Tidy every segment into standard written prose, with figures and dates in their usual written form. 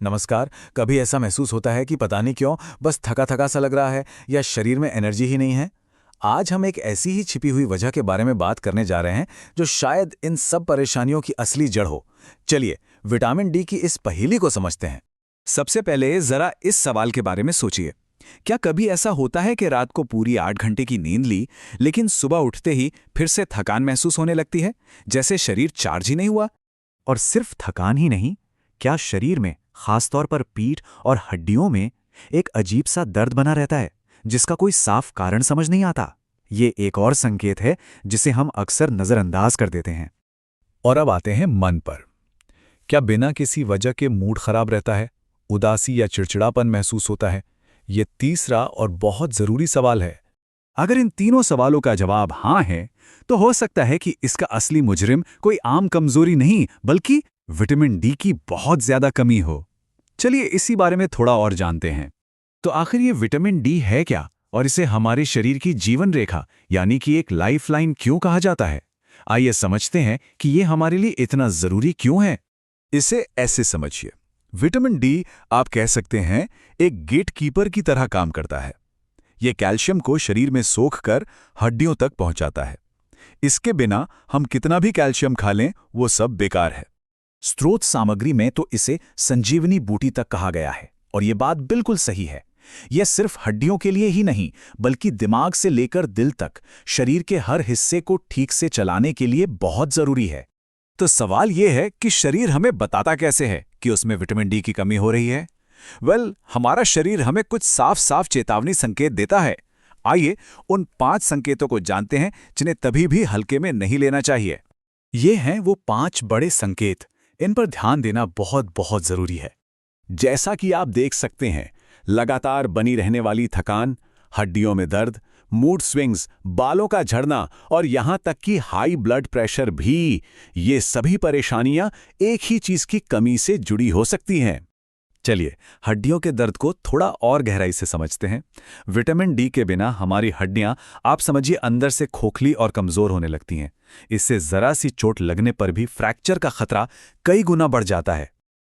नमस्कार। कभी ऐसा महसूस होता है कि पता नहीं क्यों बस थका थका सा लग रहा है या शरीर में एनर्जी ही नहीं है। आज हम एक ऐसी ही छिपी हुई वजह के बारे में बात करने जा रहे हैं जो शायद इन सब परेशानियों की असली जड़ हो। चलिए विटामिन डी की इस पहेली को समझते हैं। सबसे पहले जरा इस सवाल के बारे में सोचिए। क्या कभी ऐसा होता है कि रात को पूरी 8 घंटे की नींद ली, लेकिन सुबह उठते ही फिर से थकान महसूस होने लगती है, जैसे शरीर चार्ज ही नहीं हुआ? और सिर्फ थकान ही नहीं, क्या शरीर में, खासतौर पर पीठ और हड्डियों में, एक अजीब सा दर्द बना रहता है जिसका कोई साफ कारण समझ नहीं आता। ये एक और संकेत है जिसे हम अक्सर नजरअंदाज कर देते हैं। और अब आते हैं मन पर। क्या बिना किसी वजह के मूड खराब रहता है, उदासी या चिड़चिड़ापन महसूस होता है? ये तीसरा और बहुत जरूरी सवाल है। अगर इन तीनों सवालों का जवाब हाँ है, तो हो सकता है कि इसका असली मुजरिम कोई आम कमजोरी नहीं, बल्कि विटामिन डी की बहुत ज्यादा कमी हो। चलिए इसी बारे में थोड़ा और जानते हैं। तो आखिर ये विटामिन डी है क्या, और इसे हमारे शरीर की जीवन रेखा यानी कि एक लाइफलाइन क्यों कहा जाता है? आइए समझते हैं कि ये हमारे लिए इतना जरूरी क्यों है। इसे ऐसे समझिए, विटामिन डी आप कह सकते हैं एक गेटकीपर की तरह काम करता है। ये कैल्शियम को शरीर में सोख कर हड्डियों तक पहुंचाता है। इसके बिना हम कितना भी कैल्शियम खा लें, वो सब बेकार है। स्रोत सामग्री में तो इसे संजीवनी बूटी तक कहा गया है, और ये बात बिल्कुल सही है। यह सिर्फ हड्डियों के लिए ही नहीं, बल्कि दिमाग से लेकर दिल तक शरीर के हर हिस्से को ठीक से चलाने के लिए बहुत जरूरी है। तो सवाल यह है कि शरीर हमें बताता कैसे है कि उसमें विटामिन डी की कमी हो रही है? हमारा शरीर हमें कुछ साफ साफ चेतावनी संकेत देता है। आइए उन 5 संकेतों को जानते हैं जिन्हें तभी भी हल्के में नहीं लेना चाहिए। ये हैं वो 5 बड़े संकेत। इन पर ध्यान देना बहुत बहुत जरूरी है। जैसा कि आप देख सकते हैं, लगातार बनी रहने वाली थकान, हड्डियों में दर्द, मूड स्विंग्स, बालों का झड़ना और यहां तक कि हाई ब्लड प्रेशर भी, ये सभी परेशानियां एक ही चीज की कमी से जुड़ी हो सकती हैं। चलिए हड्डियों के दर्द को थोड़ा और गहराई से समझते हैं। विटामिन डी के बिना हमारी हड्डियां, आप समझिए, अंदर से खोखली और कमजोर होने लगती हैं। इससे जरा सी चोट लगने पर भी फ्रैक्चर का खतरा कई गुना बढ़ जाता है।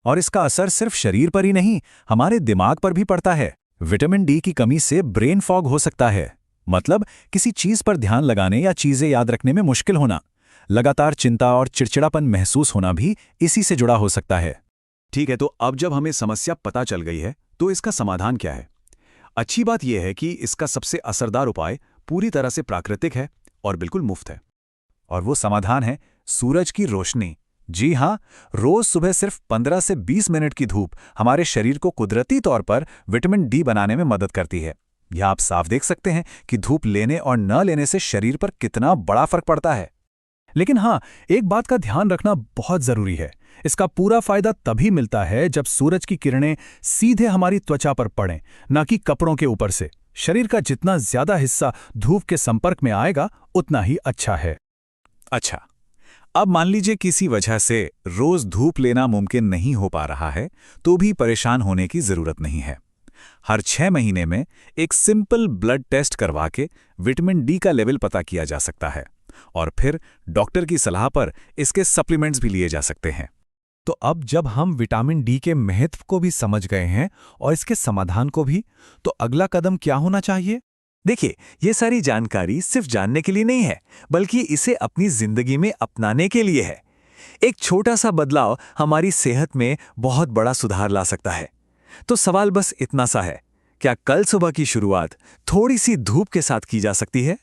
और इसका असर सिर्फ शरीर पर ही नहीं, हमारे दिमाग पर भी पड़ता है। विटामिन डी की कमी से ब्रेन फॉग हो सकता है, मतलब किसी चीज पर ध्यान लगाने या चीजें याद रखने में मुश्किल होना। लगातार चिंता और चिड़चिड़ापन महसूस होना भी इसी से जुड़ा हो सकता है। ठीक है, तो अब जब हमें समस्या पता चल गई है, तो इसका समाधान क्या है? अच्छी बात यह है कि इसका सबसे असरदार उपाय पूरी तरह से प्राकृतिक है और बिल्कुल मुफ्त है। और वो समाधान है सूरज की रोशनी। जी हाँ, रोज सुबह सिर्फ 15 से 20 मिनट की धूप हमारे शरीर को कुदरती तौर पर विटामिन डी बनाने में मदद करती है। यह आप साफ देख सकते हैं कि धूप लेने और न लेने से शरीर पर कितना बड़ा फर्क पड़ता है। लेकिन हाँ, एक बात का ध्यान रखना बहुत जरूरी है। इसका पूरा फायदा तभी मिलता है जब सूरज की किरणें सीधे हमारी त्वचा पर पड़ें, न कि कपड़ों के ऊपर से। शरीर का जितना ज्यादा हिस्सा धूप के संपर्क में आएगा, उतना ही अच्छा है। अच्छा, अब मान लीजिए किसी वजह से रोज धूप लेना मुमकिन नहीं हो पा रहा है, तो भी परेशान होने की जरूरत नहीं है। हर 6 महीने में एक सिंपल ब्लड टेस्ट करवा के विटामिन डी का लेवल पता किया जा सकता है, और फिर डॉक्टर की सलाह पर इसके सप्लीमेंट्स भी लिए जा सकते हैं। तो अब जब हम विटामिन डी के महत्व को भी समझ गए हैं और इसके समाधान को भी, तो अगला कदम क्या होना चाहिए? देखिए, ये सारी जानकारी सिर्फ जानने के लिए नहीं है, बल्कि इसे अपनी जिंदगी में अपनाने के लिए है। एक छोटा सा बदलाव हमारी सेहत में बहुत बड़ा सुधार ला सकता है। तो सवाल बस इतना सा है, क्या कल सुबह की शुरुआत थोड़ी सी धूप के साथ की जा सकती है?